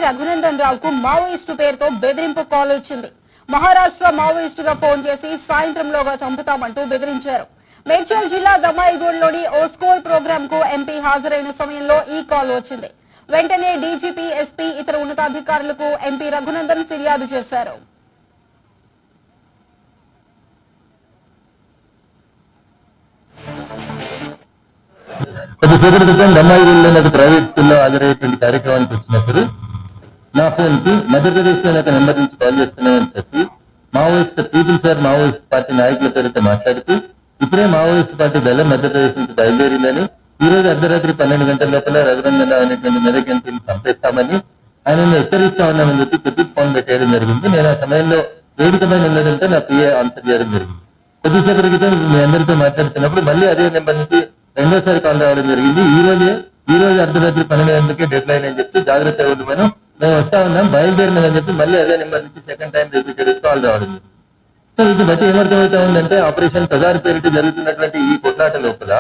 రఘునందన్ రావుకు మావోయిస్టు పేరుతో బెదిరింపు కాల్ వచ్చింది. మహారాష్ట్ర మావోయిస్టుగా ఫోన్ చేసి సాయంత్రంలోగా చంపుతామంటూ బెదిరించారు. మేడ్చల్ జిల్లా దమ్మాయిగూడలోని ఓ స్కూల్ ప్రోగ్రామ్ కు ఎంపీ హాజరైన సమయంలో ఈ కాల్ వచ్చింది. వెంటనే డీజీపీ, ఎస్పీ, ఇతర ఉన్నతాధికారులకు ఎంపీ రఘునందన్ ఫిర్యాదు చేశారు. కొద్దిసేపటి క్రితం దమ్మాయిగూడలో నాకు ప్రైవేట్ స్కూల్లో హాజరయ్యేటువంటి కార్యక్రమానికి వచ్చినప్పుడు నా ఫోన్ కి మధ్యప్రదేశ్ లో నాకు నెంబర్ నుంచి కాల్ చేస్తున్నామని చెప్పి Maoist people's for Maoist party నాయకుల పేరుతో మాట్లాడుతూ ఇప్పుడే మావోయిస్ట్ పార్టీ దళం మధ్యప్రదేశ్ నుంచి బయలుదేరిందని, ఈ రోజు అర్ధరాత్రి 12 గంటల లోపల రఘునందన్ రావు అనేటువంటి మెదక్ ఎంపీని చంపేస్తామని ఆయనను హెచ్చరిస్తా ఉన్నామని చెప్పి ప్రతి ఫోన్ పెట్టేయడం జరిగింది. నేను ఆ సమయంలో వేదిక పైన ఉండడంతో నా పిఏ ఆన్సర్ చేయడం జరిగింది. కొద్దిసేపటి క్రితం మీ అందరితో మాట్లాడుతున్నప్పుడు మళ్ళీ అదే నెంబర్ నుంచి రెండోసారి కాల్ రావడం జరిగింది. ఈ రోజు అర్ధరాత్రి 12 గంటలకి డెడ్ లైన్ అని చెప్పి జాగ్రత్తగా ఉండమని మేము వస్తా ఉన్నాం, బయలుదేరినామని చెప్పి మళ్ళీ అదే నెంబర్ నుంచి సెకండ్ టైం రిపీటెడ్ కాల్ రావడం. సో ఇది బట్టి ఏమర్థమవుతా ఉందంటే ఆపరేషన్ కగారు పేరిట జరుగుతున్నటువంటి ఈ కొట్లాట లోపల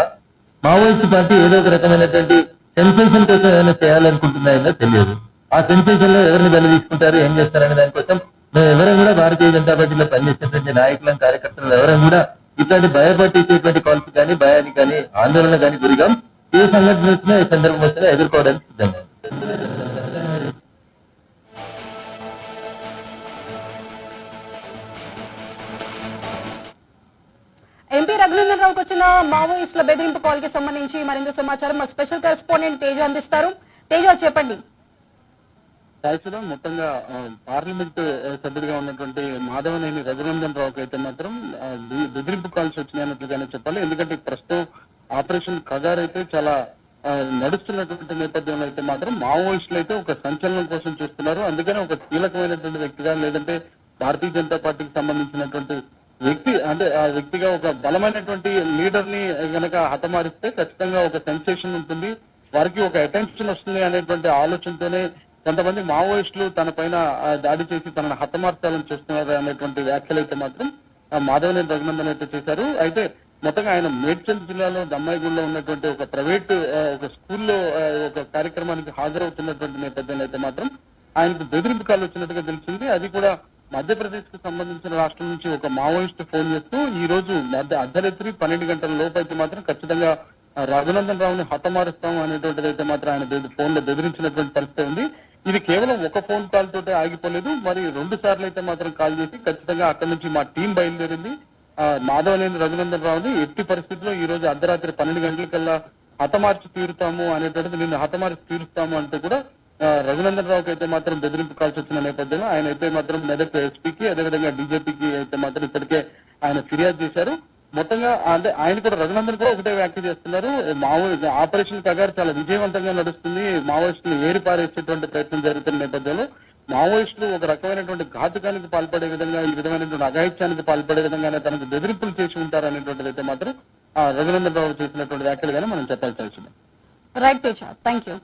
మావోయిస్ట్ పార్టీ ఏదో ఒక రకమైనటువంటి సెన్సేషన్ కోసం ఏమైనా చేయాలనుకుంటున్నాయో తెలియదు. ఆ సెన్సేషన్ లో ఎవరిని బలి తీసుకుంటారు, ఏం చేస్తారనే దానికోసం మేము ఎవరం కూడా భారతీయ జనతా పార్టీలో పనిచేసేటువంటి నాయకులను, కార్యకర్తలు ఎవరం కూడా ఇట్లాంటి భయపట్టించేటువంటి కాల్స్ కానీ, భయాన్ని కానీ, ఆందోళన కానీ గురిగా ఏ సంఘటన వచ్చినా, ఏ సందర్భం వచ్చినా ఎదుర్కోవడానికి సిద్ధంగా. ఎంపీ రఘునందన్ రావుకు వచ్చిన మావోయిస్టుల బెదిరింపు కాల్ కి సంబంధించి మరింత సమాచారం మా స్పెషల్ కరెస్పాండెంట్ తేజ అందిస్తారు. తేజ, చెప్పండి. మొత్తంగా పార్లమెంట్ సభ్యుడిగా ఉన్నటువంటి మాధవనేని రఘునందన్ రావుకి అయితే మాత్రం బెదిరింపు కాల్స్ వచ్చినాయన్నట్లుగానే చెప్పాలి. ఎందుకంటే ప్రస్తుతం ఆపరేషన్ కగార్ అయితే చాలా నడుస్తున్నటువంటి నేపథ్యంలో అయితే మాత్రం మావోయిస్టులు అయితే ఒక సంచలనం కోసం చూస్తున్నారు. అందుకనే ఒక కీలకమైనటువంటి వ్యక్తిగా, లేదంటే భారతీయ జనతా పార్టీకి సంబంధించినటువంటి వ్యక్తి, అంటే ఆ వ్యక్తిగా ఒక బలమైనటువంటి లీడర్ ని గనక హతమారిస్తే ఖచ్చితంగా ఒక సెన్సేషన్ ఉంటుంది, వారికి ఒక అటెన్షన్ వస్తుంది అనేటువంటి ఆలోచనతోనే కొంతమంది మావోయిస్టులు తన పైన దాడి చేసి తనను హతమార్చాలని చూస్తున్నారు అనేటువంటి వ్యాఖ్యలు అయితే మాత్రం మాధవనేని రఘునందన్ అయితే చేశారు. అయితే మొత్తంగా ఆయన మేడ్చల్ జిల్లాలో దమ్మాయిగూడలో ఉన్నటువంటి ఒక ప్రైవేట్ ఒక స్కూల్లో ఒక కార్యక్రమానికి హాజరవుతున్నటువంటి నేపథ్యంలో అయితే మాత్రం ఆయనకు బెదిరింపు కాల్ వచ్చినట్టుగా తెలిసింది. అది కూడా మధ్యప్రదేశ్ కు సంబంధించిన రాష్ట్రం నుంచి ఒక మావోయిస్ట్ ఫోన్ చేస్తూ ఈ రోజు అర్ధరాత్రి 12 గంటల లోపు అయితే మాత్రం ఖచ్చితంగా రఘునందన్ రావుని హతమారుస్తాం అనేటువంటిది అయితే మాత్రం ఆయన ఫోన్ లో బెదిరించినటువంటి పరిస్థితి ఉంది. ఇది కేవలం ఒక ఫోన్ కాల్ తోటే ఆగిపోలేదు, మరి 2 సార్లు అయితే మాత్రం కాల్ చేసి ఖచ్చితంగా అక్కడి నుంచి మా టీం బయలుదేరింది. మాధవనేని రఘునందన్ రావుని ఎట్టి పరిస్థితుల్లో ఈ రోజు అర్ధరాత్రి 12 గంటలకల్లా హతమార్చి తీరుతాము అనేటువంటిది, నిన్ను హతమార్చి తీరుస్తాము అంటూ కూడా రఘునందన్ రావుకి అయితే మాత్రం బెదిరింపు కాల్స్ వచ్చిన నేపథ్యంలో ఆయన అయితే మాత్రం మెదక్ ఎస్పీకి, అదేవిధంగా డీజీపీకి అయితే మాత్రం ఇప్పటికే ఆయన ఫిర్యాదు చేశారు. మొత్తంగా అంటే ఆయన కూడా రఘునందన్ కూడా ఒకటే వ్యాఖ్య చేస్తున్నారు, ఆపరేషన్ కగారు చాలా విజయవంతంగా నడుస్తుంది, మావోయిస్టులు ఏరిపారేసేటువంటి ప్రయత్నం జరుగుతున్న నేపథ్యంలో మావోయిస్టులు ఒక రకమైనటువంటి ఘాతుకానికి పాల్పడే విధంగా, ఈ విధమైనటువంటి అఘాయిత్యానికి పాల్పడే విధంగానే తనకు బెదిరింపులు చేసి ఉంటారు అనేటువంటిది అయితే మాత్రం రఘునందన్ రావు చేసినటువంటి వ్యాఖ్యలుగానే మనం చెప్పాల్సి వచ్చింది. Right Teja, thank you.